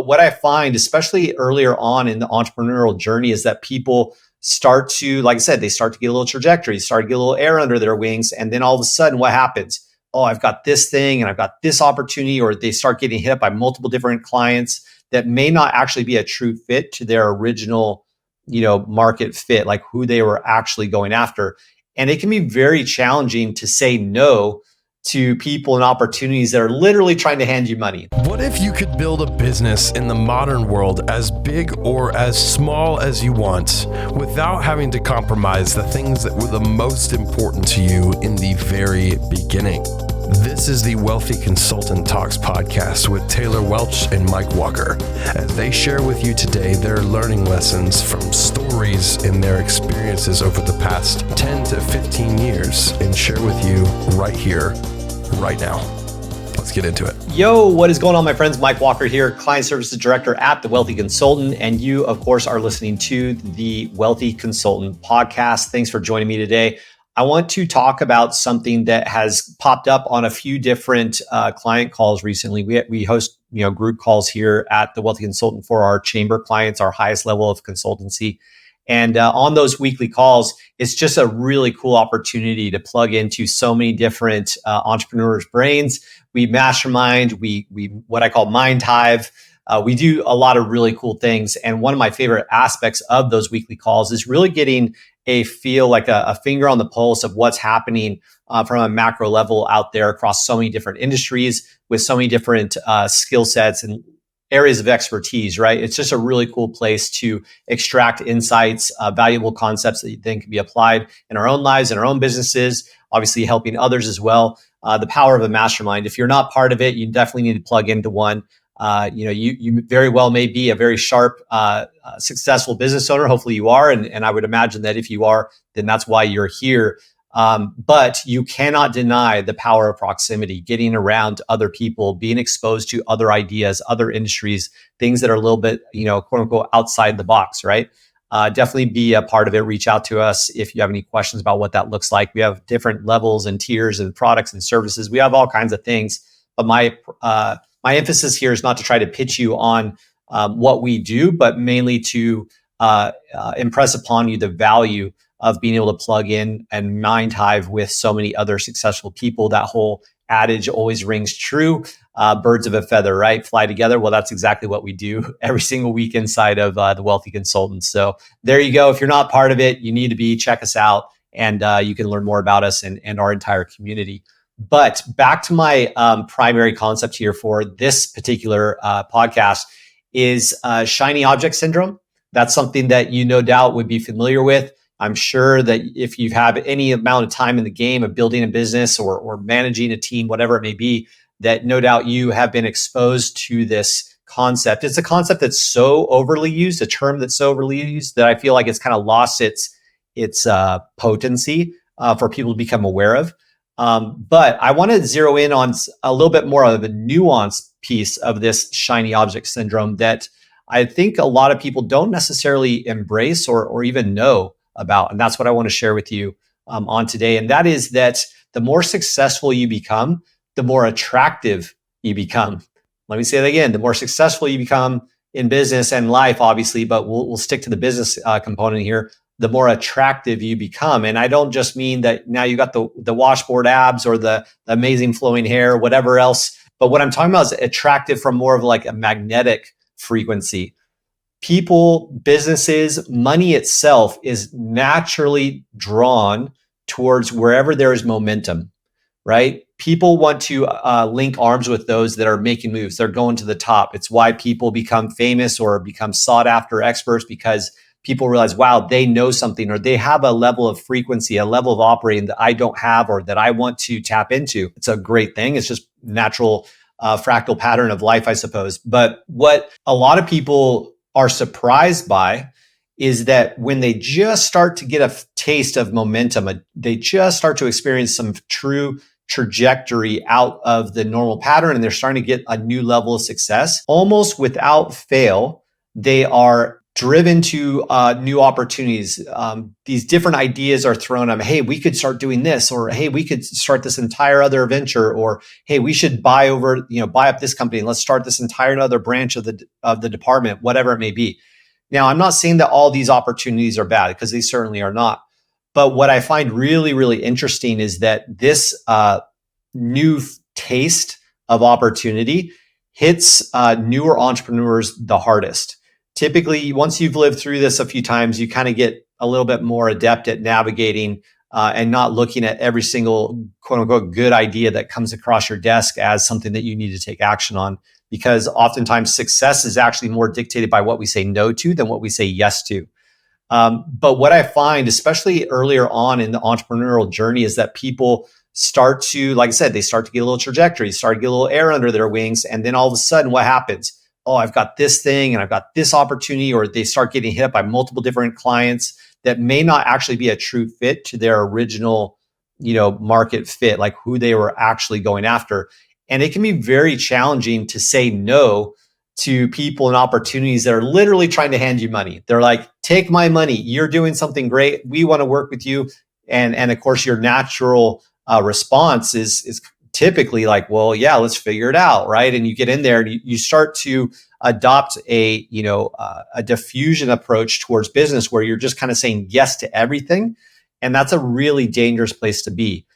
But what I find, especially earlier on in the entrepreneurial journey, is that people start to, like I said, they start to get a little trajectory, start to get a little air under their wings. And then all of a sudden, what happens? Oh, I've got this thing and I've got this opportunity, or they start getting hit up by multiple different clients that may not actually be a true fit to their original, market fit, like who they were actually going after. And it can be very challenging to say no to people and opportunities that are literally trying to hand you money. What if you could build a business in the modern world as big or as small as you want without having to compromise the things that were the most important to you in the very beginning? This is the Wealthy Consultant Talks Podcast with Taylor Welch and Mike Walker, as they share with you today their learning lessons from stories in their experiences over the past 10 to 15 years and share with you right here, right now. Let's get into it. Yo, what is going on, my friends? Mike Walker here, Client Services Director at The Wealthy Consultant. And you, of course, are listening to the Wealthy Consultant Podcast. Thanks for joining me today. I want to talk about something that has popped up on a few different client calls recently. We host group calls here at The Wealthy Consultant for our chamber clients, our highest level of consultancy. And on those weekly calls, it's just a really cool opportunity to plug into so many different entrepreneurs' brains. We mastermind, we what I call mind hive. We do a lot of really cool things. And one of my favorite aspects of those weekly calls is really getting a feel, like a finger on the pulse of what's happening from a macro level out there across so many different industries with so many different skill sets and areas of expertise, right? It's just a really cool place to extract insights, valuable concepts that you think can be applied in our own lives, in our own businesses, obviously helping others as well. The power of a mastermind. If you're not part of it, you definitely need to plug into one. You very well may be a very sharp, successful business owner. Hopefully you are. And I would imagine that if you are, then that's why you're here. But you cannot deny the power of proximity, getting around other people, being exposed to other ideas, other industries, things that are a little bit, quote unquote, outside the box, right? Definitely be a part of it. Reach out to us if you have any questions about what that looks like. We have different levels and tiers and products and services. We have all kinds of things. But my emphasis here is not to try to pitch you on what we do, but mainly to impress upon you the value of being able to plug in and mind hive with so many other successful people. That whole adage always rings true. Birds of a feather, right? Fly together. Well, that's exactly what we do every single week inside of the Wealthy Consultants. So there you go. If you're not part of it, you need to be. Check us out, and you can learn more about us and our entire community. But back to my primary concept here for this particular podcast is shiny object syndrome. That's something that you no doubt would be familiar with. I'm sure that if you have any amount of time in the game of building a business or managing a team, whatever it may be, that no doubt you have been exposed to this concept. It's a concept that's so overly used, a term that's so overly used that I feel like it's kind of lost its potency for people to become aware of. But I want to zero in on a little bit more of a nuanced piece of this shiny object syndrome that I think a lot of people don't necessarily embrace or even know about. And that's what I want to share with you on today. And that is that the more successful you become, the more attractive you become. Let me say that again. The more successful you become in business and life, obviously, but we'll stick to the business component here, the more attractive you become. And I don't just mean that now you got the washboard abs or the amazing flowing hair, whatever else. But what I'm talking about is attractive from more of like a magnetic frequency. People, businesses, money itself is naturally drawn towards wherever there is momentum, right? People want to link arms with those that are making moves. They're going to the top. It's why people become famous or become sought after experts, because people realize, wow, they know something, or they have a level of frequency, a level of operating that I don't have or that I want to tap into. It's a great thing. It's just natural fractal pattern of life, I suppose. But what a lot of people are surprised by is that when they just start to get a taste of momentum, they just start to experience some true trajectory out of the normal pattern, and they're starting to get a new level of success, almost without fail, they are driven to new opportunities. These different ideas are thrown at them. Hey, we could start doing this, or hey, we could start this entire other venture, or hey, we should buy up this company and let's start this entire other branch of the department, whatever it may be. Now, I'm not saying that all these opportunities are bad, because they certainly are not. But what I find really, really interesting is that this new taste of opportunity hits newer entrepreneurs the hardest. Typically, once you've lived through this a few times, you kind of get a little bit more adept at navigating and not looking at every single quote unquote good idea that comes across your desk as something that you need to take action on. Because oftentimes success is actually more dictated by what we say no to than what we say yes to. But what I find, especially earlier on in the entrepreneurial journey, is that people start to, like I said, they start to get a little trajectory, start to get a little air under their wings. And then all of a sudden, what happens? Oh, I've got this thing and I've got this opportunity, or they start getting hit up by multiple different clients that may not actually be a true fit to their original, market fit, like who they were actually going after. And it can be very challenging to say no to people and opportunities that are literally trying to hand you money. They're like, take my money. You're doing something great. We want to work with you. And of course, your natural response is typically like, well, yeah, let's figure it out, right? And you get in there and you start to adopt a diffusion approach towards business where you're just kind of saying yes to everything. And that's a really dangerous place to be.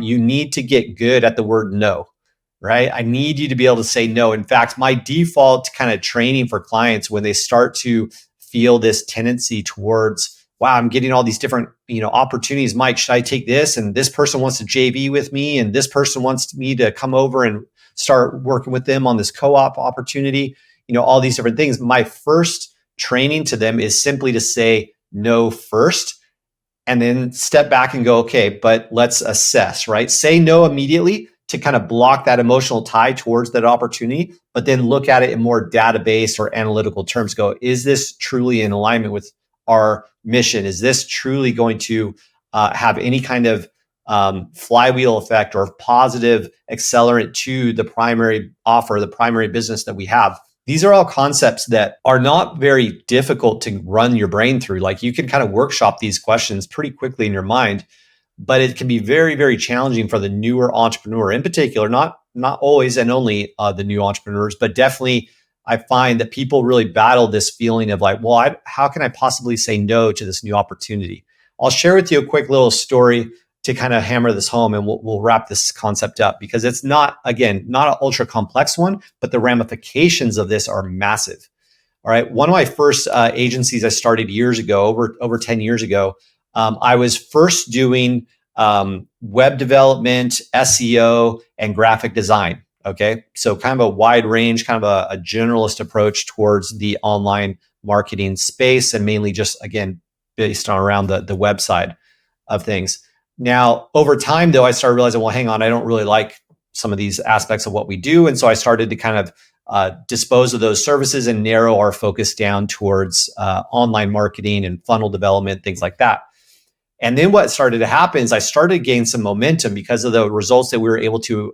You need to get good at the word no, right? I need you to be able to say no. In fact, my default kind of training for clients when they start to feel this tendency towards, wow, I'm getting all these different, opportunities. Mike, should I take this? And this person wants to JV with me, and this person wants me to come over and start working with them on this co-op opportunity, all these different things. My first training to them is simply to say no first, and then step back and go, okay, but let's assess, right? Say no immediately to kind of block that emotional tie towards that opportunity, but then look at it in more database or analytical terms. Go, is this truly in alignment with our mission? Is this truly going to have any kind of flywheel effect or positive accelerant to the primary offer, the primary business that we have? These are all concepts that are not very difficult to run your brain through. Like, you can kind of workshop these questions pretty quickly in your mind, but it can be very, very challenging for the newer entrepreneur in particular, not always and only the new entrepreneurs, but definitely I find that people really battle this feeling of like, well, how can I possibly say no to this new opportunity? I'll share with you a quick little story to kind of hammer this home, and we'll wrap this concept up, because it's not an ultra complex one, but the ramifications of this are massive. All right. One of my first agencies I started years ago, over 10 years ago, I was first doing web development, SEO, and graphic design. Okay. So kind of a wide range, kind of a generalist approach towards the online marketing space, and mainly just, again, based on around the web side of things. Now, over time, though, I started realizing, well, hang on, I don't really like some of these aspects of what we do. And so I started to kind of dispose of those services and narrow our focus down towards online marketing and funnel development, things like that. And then what started to happen is I started to gain some momentum because of the results that we were able to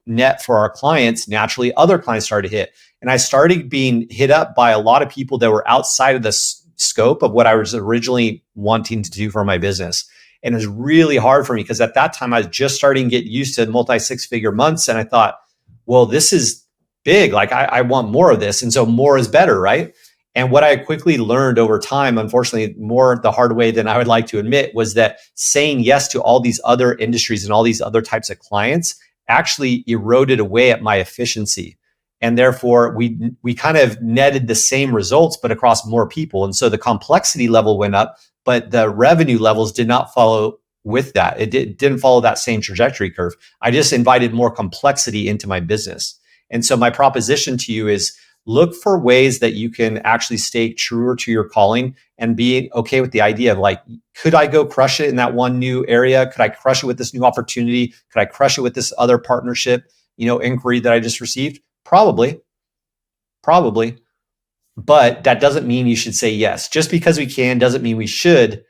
net for our clients. Naturally, other clients started to hit. And I started being hit up by a lot of people that were outside of the scope of what I was originally wanting to do for my business. And it was really hard for me because at that time I was just starting to get used to multi-six-figure months. And I thought, well, this is big. Like I want more of this. And so more is better, right? And what I quickly learned over time, unfortunately, more the hard way than I would like to admit, was that saying yes to all these other industries and all these other types of clients actually eroded away at my efficiency. And therefore, we kind of netted the same results, but across more people. And so the complexity level went up, but the revenue levels did not follow with that. It didn't follow that same trajectory curve. I just invited more complexity into my business. And so my proposition to you is look for ways that you can actually stay truer to your calling and be okay with the idea of like, could I go crush it in that one new area? Could I crush it with this new opportunity? Could I crush it with this other partnership, inquiry that I just received? Probably. But that doesn't mean you should say yes. Just because we can doesn't mean we should,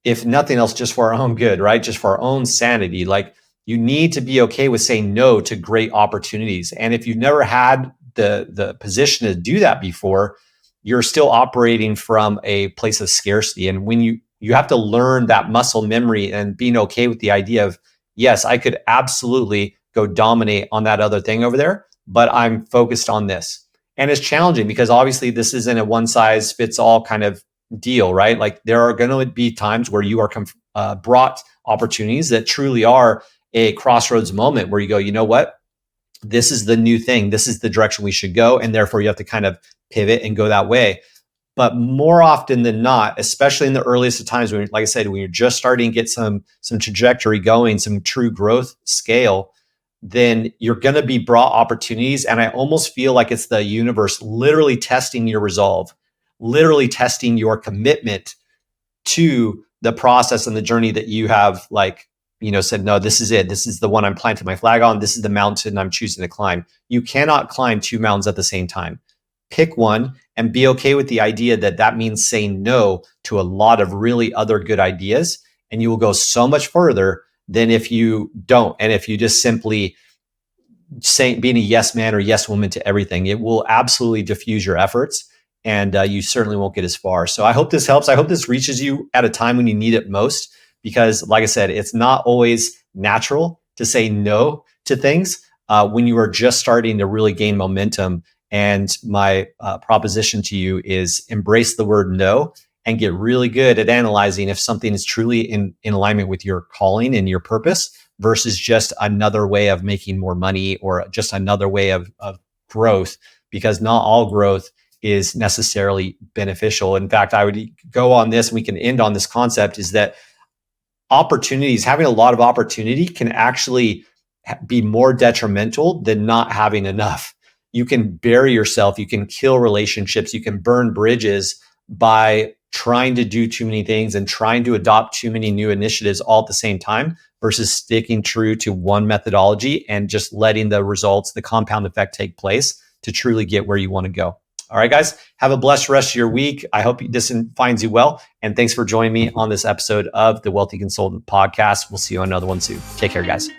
if nothing else, just for our own good, right? Just for our own sanity. Like, you need to be okay with saying no to great opportunities. And if you've never had the position to do that before, you're still operating from a place of scarcity. And when you have to learn that muscle memory and being okay with the idea of, yes, I could absolutely go dominate on that other thing over there, but I'm focused on this. And it's challenging because obviously this isn't a one size fits all kind of deal, right? Like there are going to be times where you are brought opportunities that truly are a crossroads moment where you go, you know what? This is the new thing. This is the direction we should go. And therefore you have to kind of pivot and go that way. But more often than not, especially in the earliest of times, when, like I said, when you're just starting to get some trajectory going, some true growth scale, then you're going to be brought opportunities. And I almost feel like it's the universe literally testing your resolve, literally testing your commitment to the process and the journey that you have, like, said, no, this is it. This is the one I'm planting my flag on. This is the mountain I'm choosing to climb. You cannot climb two mountains at the same time. Pick one and be okay with the idea that means saying no to a lot of really other good ideas. And you will go so much further than if you don't. And if you just simply being a yes man or yes woman to everything, it will absolutely diffuse your efforts. And you certainly won't get as far. So I hope this helps. I hope this reaches you at a time when you need it most, because like I said, it's not always natural to say no to things when you are just starting to really gain momentum. And my proposition to you is embrace the word no and get really good at analyzing if something is truly in alignment with your calling and your purpose versus just another way of making more money or just another way of growth, because not all growth is necessarily beneficial. In fact, I would go on this, and we can end on this concept, is that opportunities, having a lot of opportunity can actually be more detrimental than not having enough. You can bury yourself, you can kill relationships, you can burn bridges by trying to do too many things and trying to adopt too many new initiatives all at the same time versus sticking true to one methodology and just letting the results, the compound effect take place to truly get where you want to go. All right, guys, have a blessed rest of your week. I hope this finds you well. And thanks for joining me on this episode of the Wealthy Consultant Podcast. We'll see you on another one soon. Take care, guys.